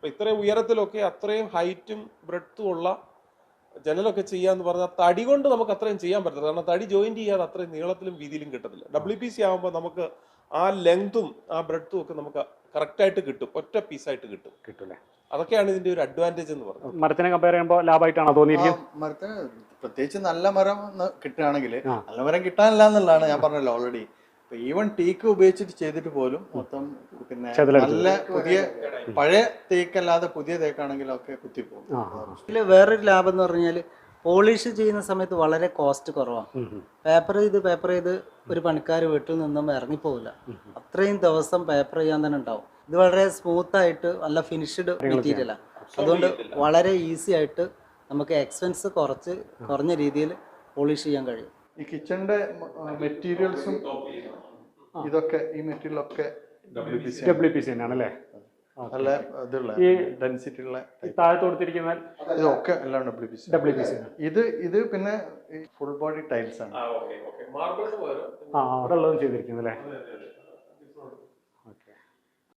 അപ്പോൾ ഇത്രയും ഉയരത്തിലൊക്കെ അത്രയും ഹൈറ്റും ബ്രെഡ്ത്തും ഉള്ള ജനലൊക്കെ ചെയ്യാന്ന് പറഞ്ഞാൽ തടി കൊണ്ട് നമുക്ക് അത്രയും ചെയ്യാൻ പറ്റത്തില്ല. കാരണം തടി ജോയിന്റ് ചെയ്യാതെ അത്രയും നീളത്തിലും വീതിയിലും കിട്ടത്തില്ല. WPC ആകുമ്പോൾ നമുക്ക് ആ ലെങ്തും ആ ബ്രെഡ്ത്തും ഒക്കെ നമുക്ക് കറക്റ്റായിട്ട് കിട്ടും, ഒറ്റ പീസായിട്ട് കിട്ടും. അതൊക്കെയാണ് ഇതിന്റെ ഒരു അഡ്വാൻറ്റേജ് എന്ന് പറയുന്നത്. മരത്തിനെ കമ്പയർ ചെയ്യുമ്പോൾ ലാഭമായിട്ടാണോ തോന്നിയിരിക്കുന്നത്? മരത്തിന് പ്രത്യേകിച്ച് നല്ല മരം കിട്ടുകയാണെങ്കിൽ, നല്ല മരം കിട്ടാനില്ല എന്നുള്ളതാണ് ഞാൻ പറഞ്ഞല്ലോ ഓൾറെഡി. ഇപ്പൊ ഈവൻ ടീക്ക് ഉപയോഗിച്ചിട്ട് ചെയ്തിട്ട് പോലും മൊത്തം പിന്നെ നല്ല പുതിയ പഴയ തേക്കല്ലാതെ പുതിയ തേക്കാണെങ്കിലൊക്കെ കുത്തിപ്പോകും. ഇതിൽ വേറൊരു ലാഭം എന്ന് പറഞ്ഞാൽ പോളിഷ് ചെയ്യുന്ന സമയത്ത് വളരെ കോസ്റ്റ് കുറവാണ്. പേപ്പർ ചെയ്ത് ഒരു പണിക്കാർ വീട്ടിൽ നിന്നും ഇറങ്ങിപ്പോകില്ല. അത്രയും ദിവസം പേപ്പർ ചെയ്യാൻ തന്നെ ഉണ്ടാവും. ഇത് വളരെ സ്മൂത്ത് ആയിട്ട് നല്ല ഫിനിഷ്ഡ് മെറ്റീരിയലാണ്. അതുകൊണ്ട് വളരെ ഈസി ആയിട്ട് നമുക്ക് എക്സ്പെൻസ് കുറഞ്ഞ രീതിയിൽ പോളിഷ് ചെയ്യാൻ കഴിയും. ഈ കിച്ചണിന്റെ മെറ്റീരിയൽസും ഇതൊക്കെ ഈ മെറ്റീരിയലൊക്കെ WPC തന്നെയാണ് അല്ലേ? നല്ല ഇതുള്ള ഡെൻസിറ്റി ഉള്ള താഴത്ത് കൊടുത്തിരിക്കുന്ന ഇതൊക്കെ എല്ലാം WPC. ഇത് പിന്നെ ഫുൾ ബോഡി ടൈൽസ് ആണ്. അവിടെ ഉള്ളതും ചെയ്തിരിക്കുന്നത് അല്ലേ?